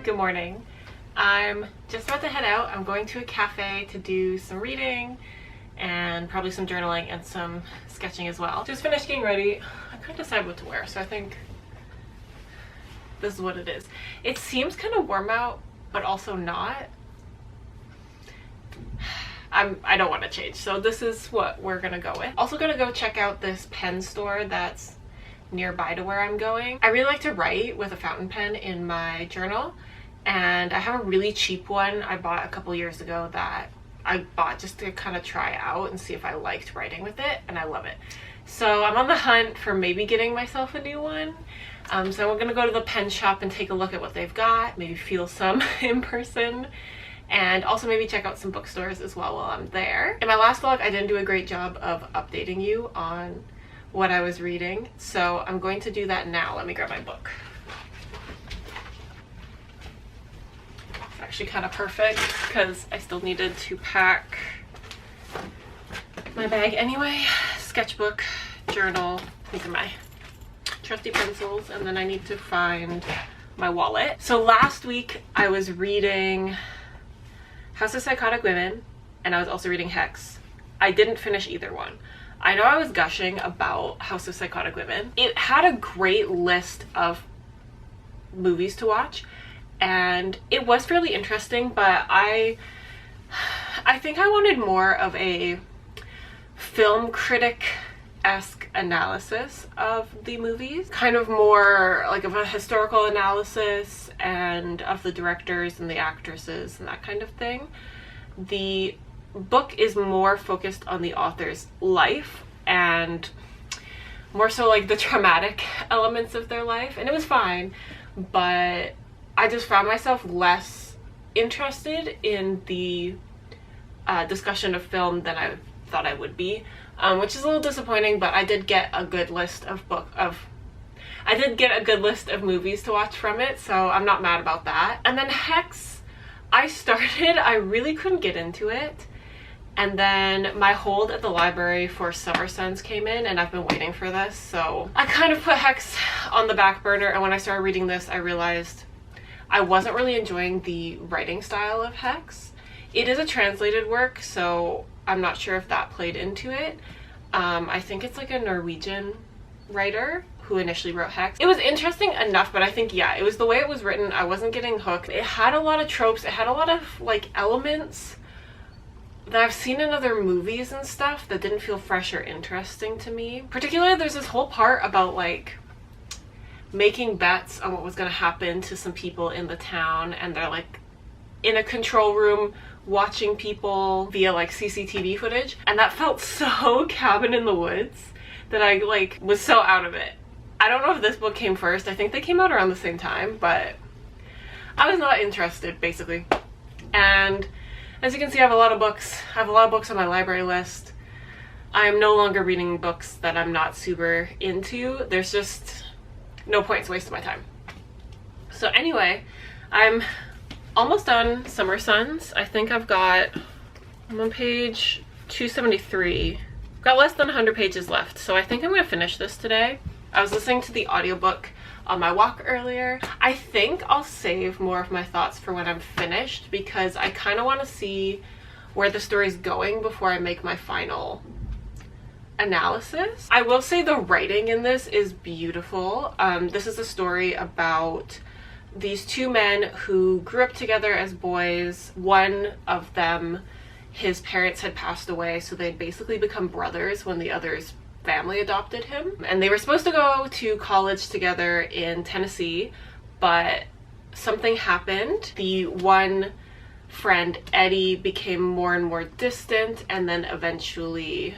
Good morning. I'm just about to head out. I'm going to a cafe to do some reading and probably some journaling and some sketching as well. Just finished getting ready. I couldn't decide what to wear, so I think this is what it is. It seems kind of warm out, but also not. I don't want to change, so this is what we're gonna go with. Also gonna go check out this pen store that's nearby to where I'm going. I really like to write with a fountain pen in my journal, and I have a really cheap one I bought a couple years ago that I bought just to kind of try out and see if I liked writing with it, and I love it. So I'm on the hunt for maybe getting myself a new one. So I'm gonna go to the pen shop and take a look at what they've got, maybe feel some in person, and also maybe check out some bookstores as well while I'm there. In my last vlog, I didn't do a great job of updating you on what I was reading, so I'm going to do that now. Let me grab my book. It's actually kind of perfect because I still needed to pack my bag anyway. Sketchbook, journal, these are my trusty pencils, and then I need to find my wallet. So last week I was reading House of Psychotic Women, and I was also reading Hex. I didn't finish either one. I know I was gushing about House of Psychotic Women. It had a great list of movies to watch, and it was fairly interesting, but I think I wanted more of a film critic-esque analysis of the movies. Kind of more like of a historical analysis and of the directors and the actresses and that kind of thing. The book is more focused on the author's life and more so like the traumatic elements of their life, and it was fine, but I just found myself less interested in the discussion of film than I thought I would be, which is a little disappointing, but I did get a good list of movies to watch from it, so I'm not mad about that. And then Hex, I really couldn't get into it. And then my hold at the library for Summer Sons came in, and I've been waiting for this, so I kind of put Hex on the back burner, and when I started reading this, I realized I wasn't really enjoying the writing style of Hex. It is a translated work, so I'm not sure if that played into it. I think it's like a Norwegian writer who initially wrote Hex. It was interesting enough, but I think, yeah, it was the way it was written. I wasn't getting hooked. It had a lot of tropes. It had a lot of like elements that I've seen in other movies and stuff that didn't feel fresh or interesting to me. Particularly, there's this whole part about like making bets on what was going to happen to some people in the town, and they're like in a control room watching people via like CCTV footage, and that felt so Cabin in the Woods that I like was so out of it. I don't know if this book came first. I think they came out around the same time, but I was not interested basically. And as you can see, I have a lot of books. I have a lot of books on my library list. I am no longer reading books that I'm not super into. There's just no point. It's a waste of my time. So anyway, I'm almost done Summer Sons. I think I'm on page 273. I've got less than 100 pages left, so I think I'm gonna finish this today. I was listening to the audiobook on my walk earlier. I think I'll save more of my thoughts for when I'm finished, because I kind of want to see where the story's going before I make my final analysis. I will say the writing in this is beautiful. This is a story about these two men who grew up together as boys. One of them, his parents had passed away, so they'd basically become brothers when the other's family adopted him. And they were supposed to go to college together in Tennessee, but something happened. The one friend, Eddie, became more and more distant, and then eventually,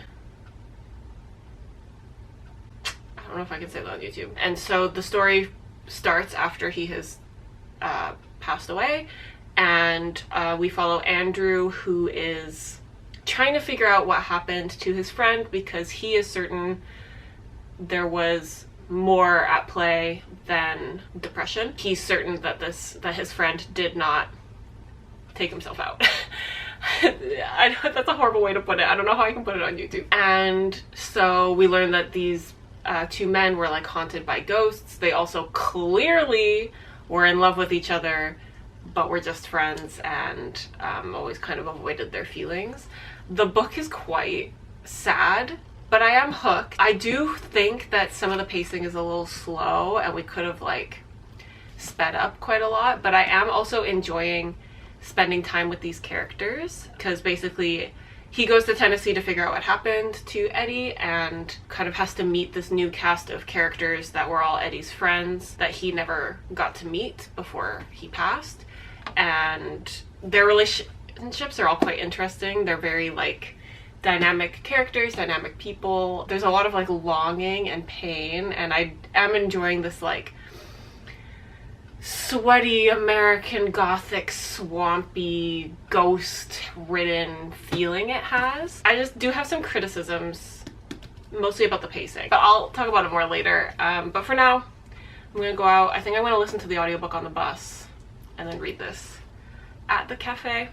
I don't know if I can say that on YouTube. And so the story starts after he has passed away, and we follow Andrew, who is trying to figure out what happened to his friend, because he is certain there was more at play than depression. He's certain that his friend did not take himself out. I know that's a horrible way to put it. I don't know how I can put it on YouTube. And so we learn that these two men were like haunted by ghosts. They also clearly were in love with each other, but were just friends and always kind of avoided their feelings. The book is quite sad, but I am hooked. I do think that some of the pacing is a little slow and we could have like sped up quite a lot, but I am also enjoying spending time with these characters because basically he goes to Tennessee to figure out what happened to Eddie and kind of has to meet this new cast of characters that were all Eddie's friends that he never got to meet before he passed. And their relationships are all quite interesting. They're very like dynamic characters, dynamic people. There's a lot of like longing and pain, and I am enjoying this like sweaty American Gothic swampy ghost ridden feeling it has. I just do have some criticisms mostly about the pacing, but I'll talk about it more later. But for now I'm gonna go out. I think I'm gonna listen to the audiobook on the bus and then read this at the cafe.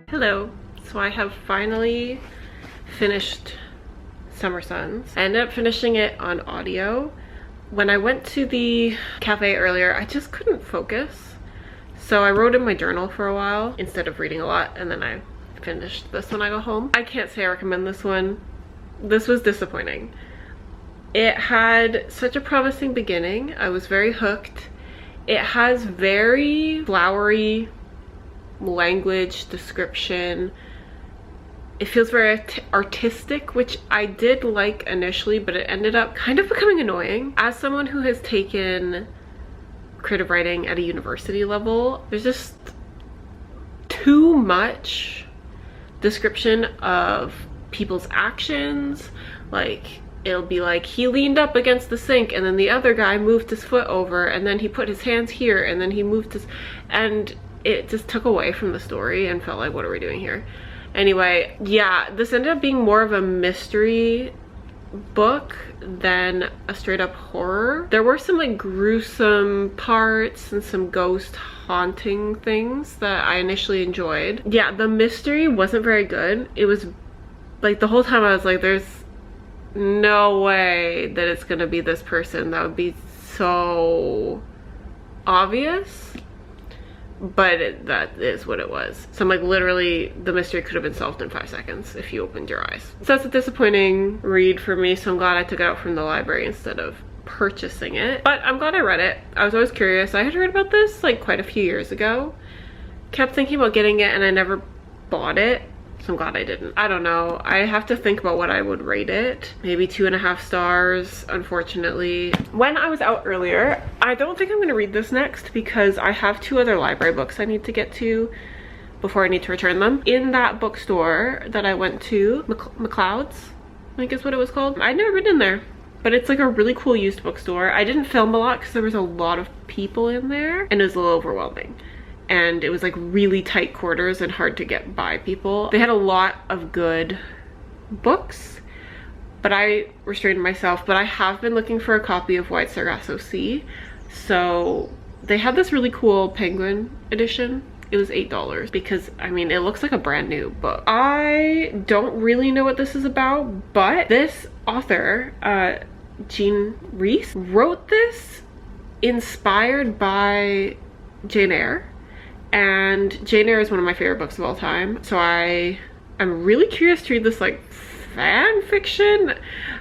Hello. So I have finally finished Summer Sons. I ended up finishing it on audio. When I went to the cafe earlier, I just couldn't focus. So I wrote in my journal for a while instead of reading a lot, and then I finished this when I got home. I can't say I recommend this one. This was disappointing. It had such a promising beginning. I was very hooked. It has very flowery language description. It feels very artistic, which I did like initially, but it ended up kind of becoming annoying. As someone who has taken creative writing at a university level, there's just too much description of people's actions. Like, it'll be like, he leaned up against the sink and then the other guy moved his foot over and then he put his hands here and then he moved his, and it just took away from the story and felt like, what are we doing here? Anyway, yeah, this ended up being more of a mystery book than a straight up horror. There were some like gruesome parts and some ghost haunting things that I initially enjoyed. Yeah, the mystery wasn't very good. It was like the whole time I was like, there's no way that it's gonna be this person. That would be so obvious. But that is what it was. So I'm like, literally the mystery could have been solved in 5 seconds if you opened your eyes. So that's a disappointing read for me, so I'm glad I took it out from the library instead of purchasing it. But I'm glad I read it. I was always curious. I had heard about this like quite a few years ago. Kept thinking about getting it and I never bought it. So I'm glad I didn't. I don't know. I have to think about what I would rate it. Maybe 2.5 stars, unfortunately. When I was out earlier, I don't think I'm gonna read this next because I have 2 other library books I need to get to before I need to return them. In that bookstore that I went to, McLeod's, I think is what it was called. I'd never been in there, but it's like a really cool used bookstore. I didn't film a lot because there was a lot of people in there and it was a little overwhelming. And it was like really tight quarters and hard to get by people. They had a lot of good books, but I restrained myself. But I have been looking for a copy of White Sargasso Sea. So they had this really cool penguin edition. It was $8 because, I mean, it looks like a brand new book. I don't really know what this is about, but this author, Jean Reese, wrote this inspired by Jane Eyre. And Jane Eyre is one of my favorite books of all time. So I'm really curious to read this like fan fiction.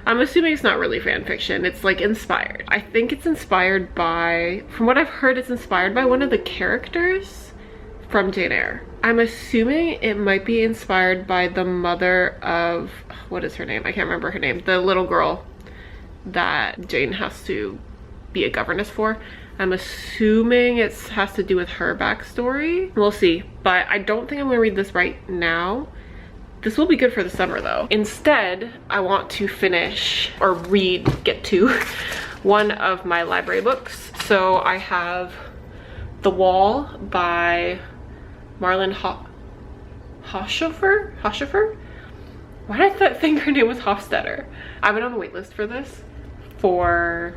I'm assuming it's not really fan fiction. It's like inspired. I think it's inspired by, from what I've heard, it's inspired by one of the characters from Jane Eyre. I'm assuming it might be inspired by the mother of, what is her name? I can't remember her name. The little girl that Jane has to be a governess for. I'm assuming it has to do with her backstory. We'll see, but I don't think I'm gonna read this right now. This will be good for the summer though. Instead, I want to finish or get to one of my library books. So I have The Wall by Marlene Hoshofer? Why did I think her name was Hofstetter? I've been on the wait list for this for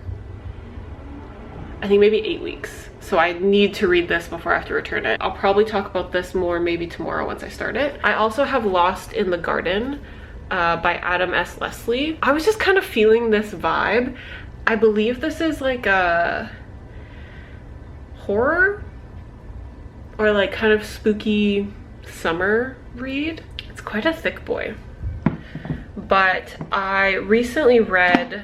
I think maybe 8 weeks. So I need to read this before I have to return it. I'll probably talk about this more maybe tomorrow once I start it. I also have Lost in the Garden by Adam S. Leslie. I was just kind of feeling this vibe. I believe this is like a horror or like kind of spooky summer read. It's quite a thick boy. But I recently read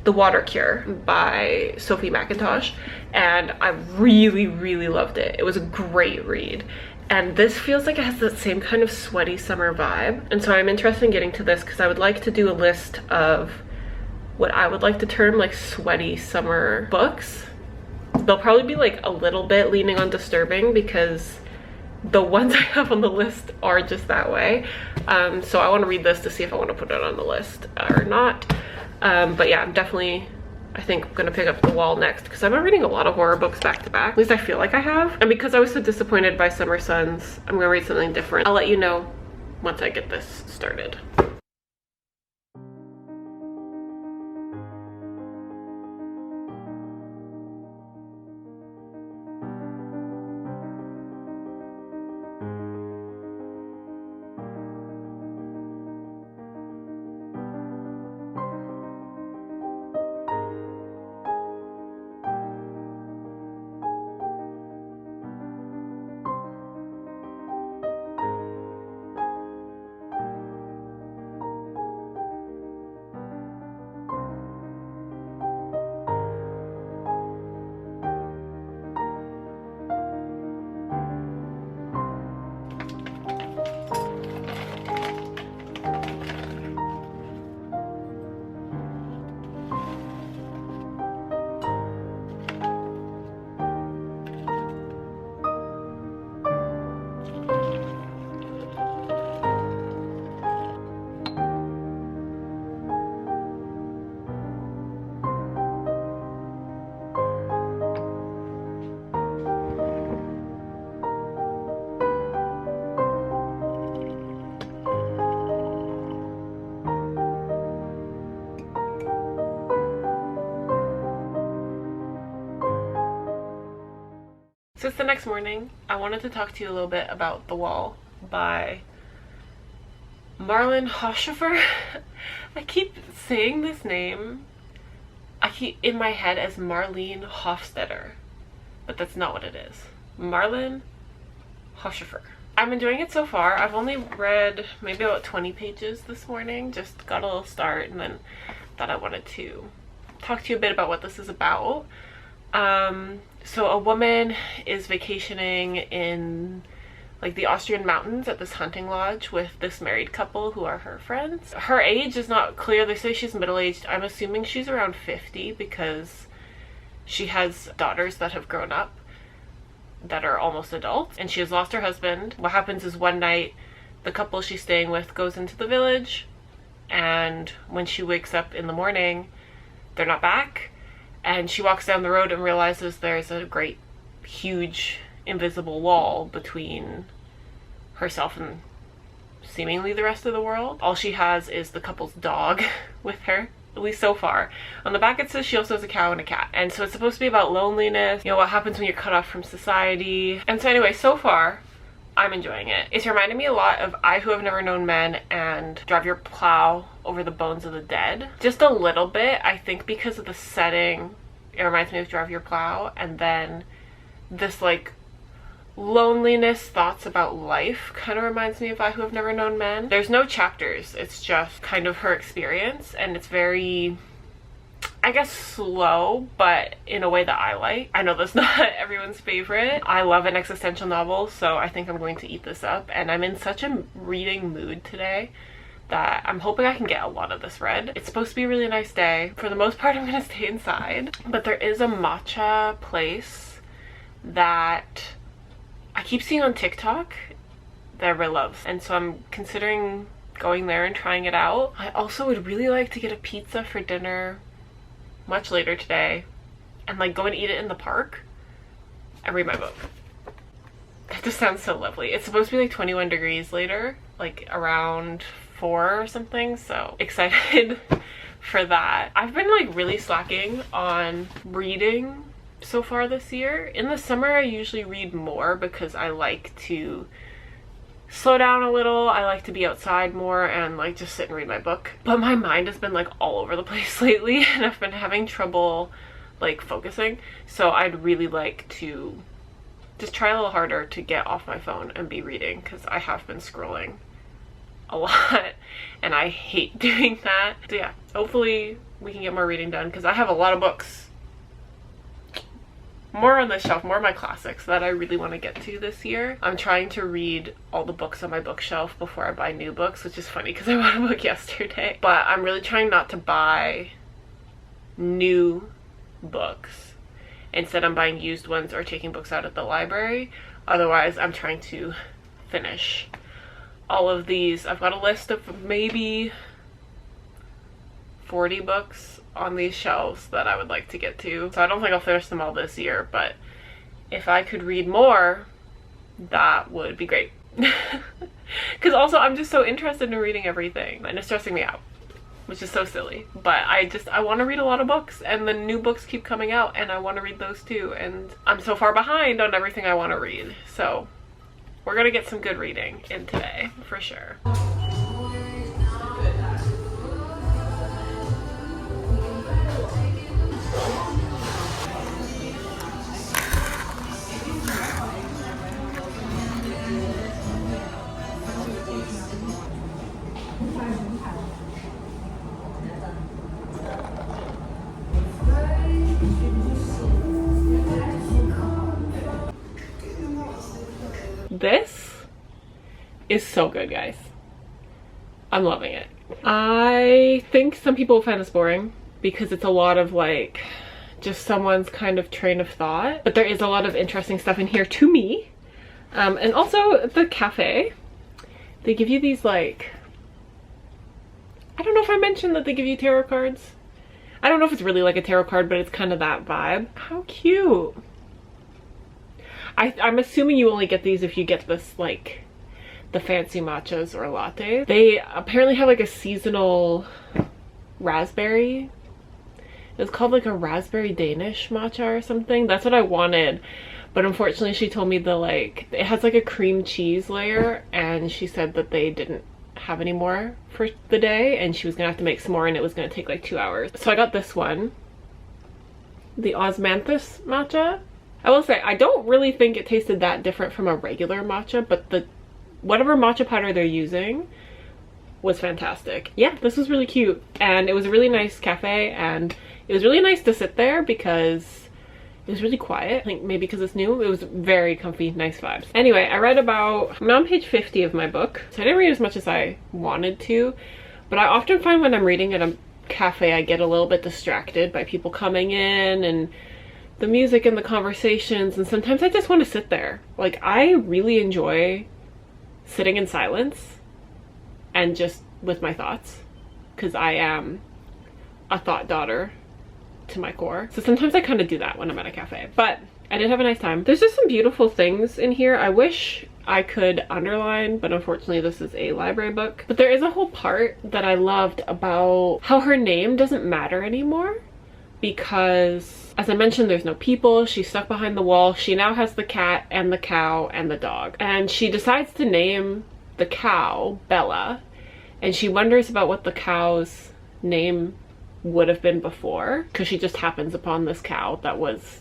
The Water Cure by Sophie McIntosh, and I really loved it. It was a great read. And this feels like it has that same kind of sweaty summer vibe. And so I'm interested in getting to this because I would like to do a list of what I would like to term like sweaty summer books. They'll probably be like a little bit leaning on disturbing because the ones I have on the list are just that way. So I want to read this to see if I want to put it on the list or not. But yeah, I'm definitely, I think, gonna pick up The Wall next because I've been reading a lot of horror books back to back. At least I feel like I have. And because I was so disappointed by Summer Suns, I'm gonna read something different. I'll let you know once I get this started. So it's the next morning. I wanted to talk to you a little bit about The Wall by Marlene Hoshofer. I keep saying this name. I keep in my head as Marlene Hofstetter, but that's not what it is. Marlene Hoshofer. I'm enjoying it so far. I've only read maybe about 20 pages this morning. Just got a little start and then thought I wanted to talk to you a bit about what this is about. So a woman is vacationing in like the Austrian mountains at this hunting lodge with this married couple who are her friends. Her age is not clear. They say she's middle-aged. I'm assuming she's around 50 because she has daughters that have grown up that are almost adults, and she has lost her husband. What happens is one night the couple she's staying with goes into the village, and when she wakes up in the morning they're not back. And she walks down the road and realizes there's a great, huge, invisible wall between herself and seemingly the rest of the world. All she has is the couple's dog with her, at least so far. On the back it says she also has a cow and a cat. And so it's supposed to be about loneliness, you know, what happens when you're cut off from society. And so anyway, so far, I'm enjoying it. It's reminding me a lot of I Who Have Never Known Men and Drive Your Plow Over the Bones of the Dead. Just a little bit, I think, because of the setting. It reminds me of Drive Your Plow, and then this like loneliness, thoughts about life kind of reminds me of I Who Have Never Known Men. There's no chapters, it's just kind of her experience, and it's very, I guess, slow, but in a way that I like. I know that's not everyone's favorite. I love an existential novel, so I think I'm going to eat this up, and I'm in such a reading mood today that I'm hoping I can get a lot of this read. It's supposed to be a really nice day. For the most part, I'm gonna stay inside. But there is a matcha place that I keep seeing on TikTok that I really love. And so I'm considering going there and trying it out. I also would really like to get a pizza for dinner much later today and like go and eat it in the park and read my book. That just sounds so lovely. It's supposed to be like 21 degrees later, like around 4 or something, so excited for that. I've been like really slacking on reading so far this year. In the summer I usually read more because I like to slow down a little. I like to be outside more and like just sit and read my book. But my mind has been like all over the place lately and I've been having trouble like focusing. So I'd really like to just try a little harder to get off my phone and be reading, because I have been scrolling a lot and I hate doing that. So yeah, hopefully we can get more reading done because I have a lot of books. More on the shelf, more of my classics that I really want to get to this year. I'm trying to read all the books on my bookshelf before I buy new books, which is funny because I bought a book yesterday. But I'm really trying not to buy new books. Instead, I'm buying used ones or taking books out at the library. Otherwise, I'm trying to finish all of these. I've got a list of maybe 40 books on these shelves that I would like to get to. So I don't think I'll finish them all this year, but if I could read more, that would be great. Because also I'm just so interested in reading everything and it's stressing me out, which is so silly. But I want to read a lot of books and the new books keep coming out and I want to read those too. And I'm so far behind on everything I want to read. So we're gonna get some good reading in today for sure. This is so good, guys. I'm loving it. I think some people will find this boring because it's a lot of like just someone's kind of train of thought, but there is a lot of interesting stuff in here to me. And also the cafe, they give you these like, I don't know if I mentioned that they give you tarot cards. I don't know if it's really like a tarot card, but it's kind of that vibe. How cute. I'm assuming you only get these if you get this like the fancy matchas or lattes. They apparently have like a seasonal raspberry. It's called like a raspberry Danish matcha or something. That's what I wanted, but unfortunately she told me it has like a cream cheese layer and she said that they didn't have any more for the day and she was gonna have to make some more and it was gonna take like 2 hours. So I got this one, the osmanthus matcha. I will say I don't really think it tasted that different from a regular matcha, but the whatever matcha powder they're using was fantastic. Yeah, this was really cute and it was a really nice cafe and it was really nice to sit there because it was really quiet. I think maybe because it's new, it was very comfy, nice vibes. Anyway, I'm on page 50 of my book, so I didn't read as much as I wanted to, but I often find when I'm reading at a cafe I get a little bit distracted by people coming in and the music and the conversations, and sometimes I just want to sit there. Like, I really enjoy sitting in silence and just with my thoughts because I am a thought daughter to my core. So sometimes I kind of do that when I'm at a cafe, but I did have a nice time. There's just some beautiful things in here. I wish I could underline, but unfortunately this is a library book. But there is a whole part that I loved about how her name doesn't matter anymore because, as I mentioned, there's no people. She's stuck behind the wall. She now has the cat and the cow and the dog. And she decides to name the cow Bella. And she wonders about what the cow's name would have been before, because she just happens upon this cow that was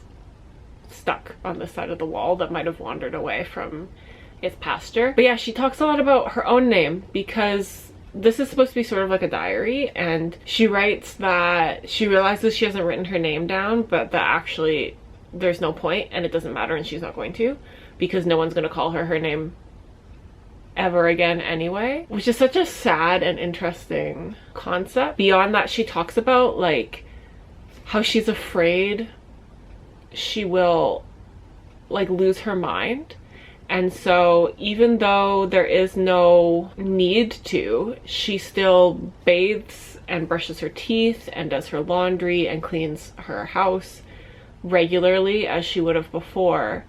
stuck on the side of the wall that might have wandered away from its pasture. But yeah, she talks a lot about her own name because this is supposed to be sort of like a diary, and she writes that she realizes she hasn't written her name down, but that actually there's no point and it doesn't matter and she's not going to, because no one's going to call her name ever again anyway, which is such a sad and interesting concept. Beyond that, she talks about like how she's afraid she will like lose her mind. And so even though there is no need to, she still bathes and brushes her teeth and does her laundry and cleans her house regularly as she would have before,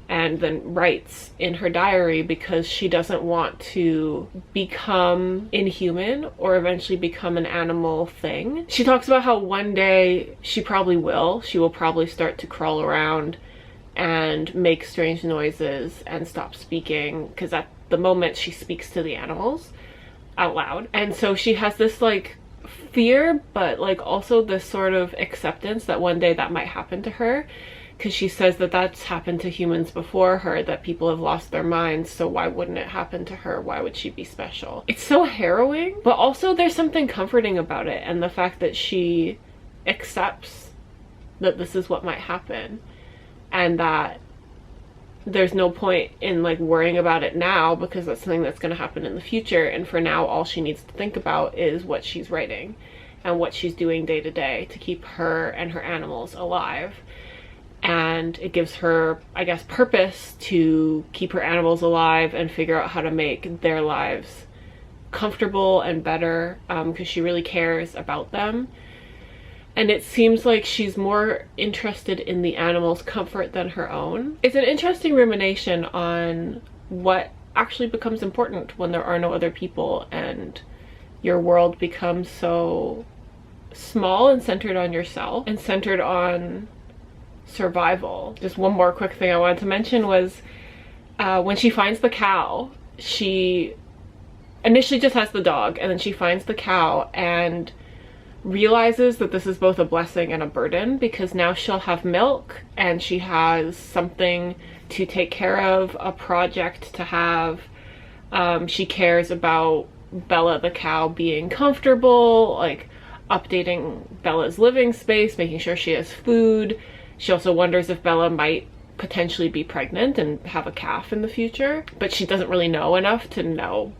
and then writes in her diary because she doesn't want to become inhuman or eventually become an animal thing. She talks about how one day she will probably start to crawl around and make strange noises and stop speaking, because at the moment she speaks to the animals out loud. And so she has this like fear, but like also this sort of acceptance that one day that might happen to her, because she says that that's happened to humans before her, that people have lost their minds, so why wouldn't it happen to her? Why would she be special? It's so harrowing, but also there's something comforting about it, and the fact that she accepts that this is what might happen, and that there's no point in like worrying about it now because that's something that's going to happen in the future, and for now all she needs to think about is what she's writing and what she's doing day to day to keep her and her animals alive. And it gives her, I guess, purpose to keep her animals alive and figure out how to make their lives comfortable and better, because she really cares about them. And it seems like she's more interested in the animals' comfort than her own. It's an interesting rumination on what actually becomes important when there are no other people and your world becomes so small and centered on yourself and centered on survival. Just one more quick thing I wanted to mention was when she finds the cow, she initially just has the dog, and then she finds the cow and realizes that this is both a blessing and a burden, because now she'll have milk and she has something to take care of, a project to have. She cares about Bella the cow being comfortable, like updating Bella's living space, making sure she has food. She also wonders if Bella might potentially be pregnant and have a calf in the future, but she doesn't really know enough to know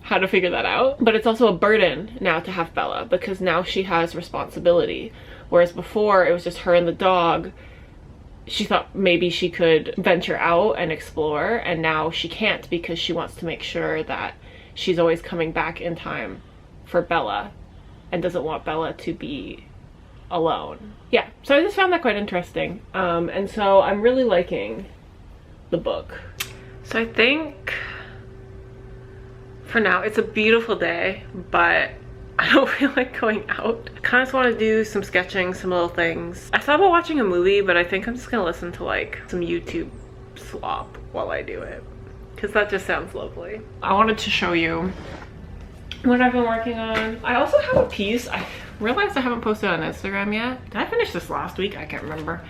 how to figure that out. But it's also a burden now to have Bella, because now she has responsibility, whereas before it was just her and the dog. She thought maybe she could venture out and explore, and now she can't because she wants to make sure that she's always coming back in time for Bella and doesn't want Bella to be alone. Yeah, so I just found that quite interesting, and so I'm really liking the book. So I think for now it's a beautiful day, but I don't feel like going out. I kind of just want to do some sketching, some little things. I thought about watching a movie, but I think I'm just gonna listen to like some YouTube slop while I do it, because that just sounds lovely. I wanted to show you what I've been working on. I also have a piece I realized I haven't posted on Instagram yet. Did I finish this last week? I can't remember.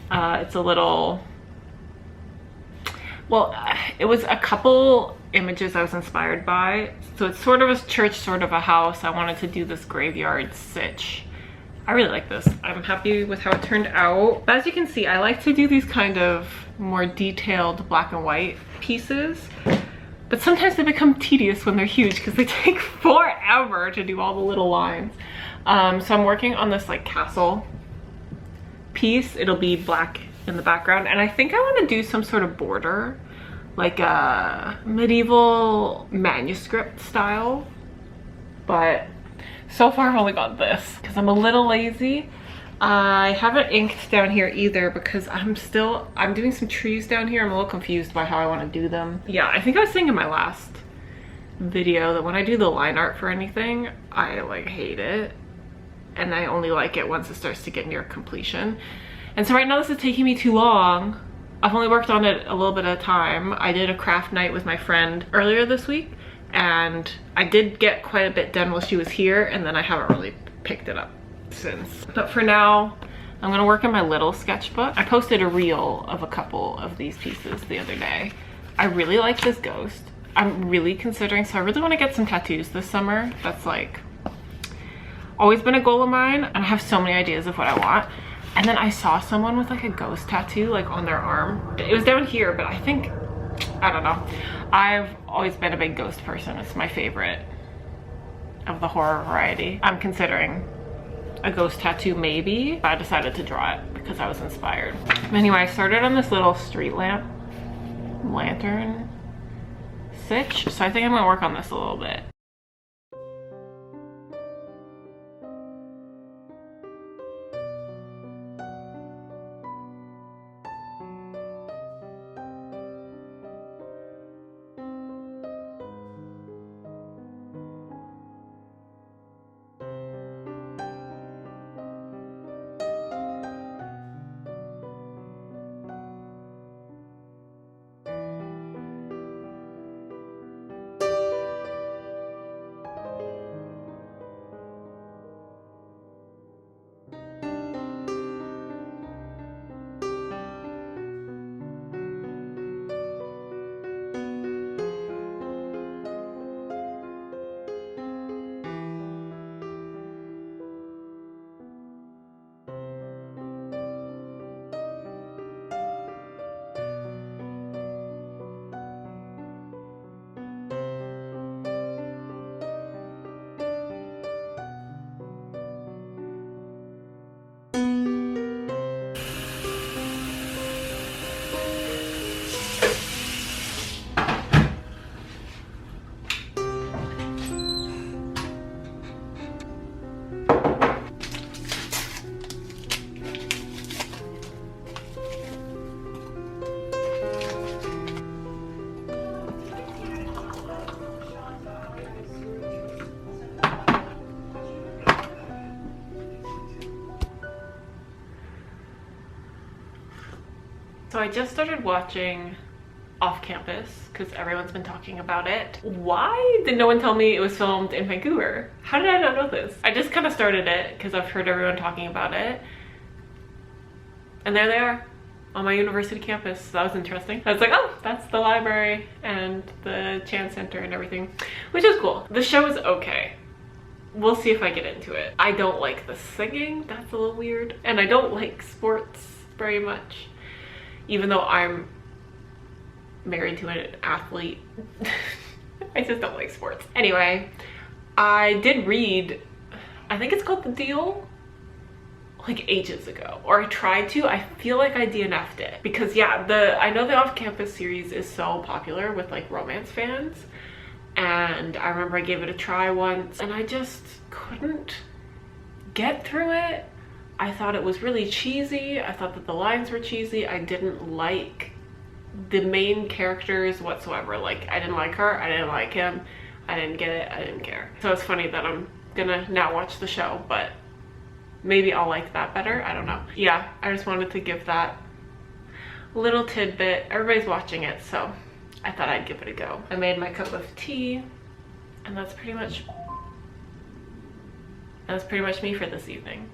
It's a little, well, it was a couple images I was inspired by. So it's sort of a church, sort of a house. I wanted to do this graveyard sitch. I really like this. I'm happy with how it turned out. But as you can see, I like to do these kind of more detailed black and white pieces, but sometimes they become tedious when they're huge because they take forever to do all the little lines. So I'm working on this like castle piece. It'll be black in the background, and I think I want to do some sort of border, like a medieval manuscript style, but so far I've only got this because I'm a little lazy. I haven't inked down here either because I'm doing some trees down here. I'm a little confused by how I want to do them. Yeah, I think I was saying in my last video that when I do the line art for anything, I like hate it, and I only like it once it starts to get near completion. And so right now this is taking me too long. I've only worked on it a little bit at a time. I did a craft night with my friend earlier this week, and I did get quite a bit done while she was here, and then I haven't really picked it up since. But for now, I'm gonna work on my little sketchbook. I posted a reel of a couple of these pieces the other day. I really like this ghost. I'm really considering, so I really want to get some tattoos this summer. That's like always been a goal of mine, and I have so many ideas of what I want. And then I saw someone with like a ghost tattoo like on their arm. It was down here, but I think I don't know. I've always been a big ghost person. It's my favorite of the horror variety. I'm considering a ghost tattoo maybe, but I decided to draw it because I was inspired. Anyway, I started on this little street lantern sitch, so I think I'm gonna work on this a little bit. So I just started watching Off Campus because everyone's been talking about it. Why did no one tell me it was filmed in Vancouver? How did I not know this? I just kind of started it because I've heard everyone talking about it. And there they are on my university campus. So that was interesting. I was like, oh, that's the library and the Chan Center and everything, which is cool. The show is okay. We'll see if I get into it. I don't like the singing. That's a little weird. And I don't like sports very much, even though I'm married to an athlete. I just don't like sports. Anyway, I did read, I think it's called The Deal, like ages ago, or I tried to. I feel like I DNF'd it because yeah, I know the Off Campus series is so popular with like romance fans, and I remember I gave it a try once and I just couldn't get through it. I thought it was really cheesy. I thought that the lines were cheesy. I didn't like the main characters whatsoever. Like, I didn't like her, I didn't like him, I didn't get it, I didn't care. So it's funny that I'm gonna now watch the show, but maybe I'll like that better, I don't know. Yeah, I just wanted to give that little tidbit. Everybody's watching it, so I thought I'd give it a go. I made my cup of tea, and that's pretty much me for this evening.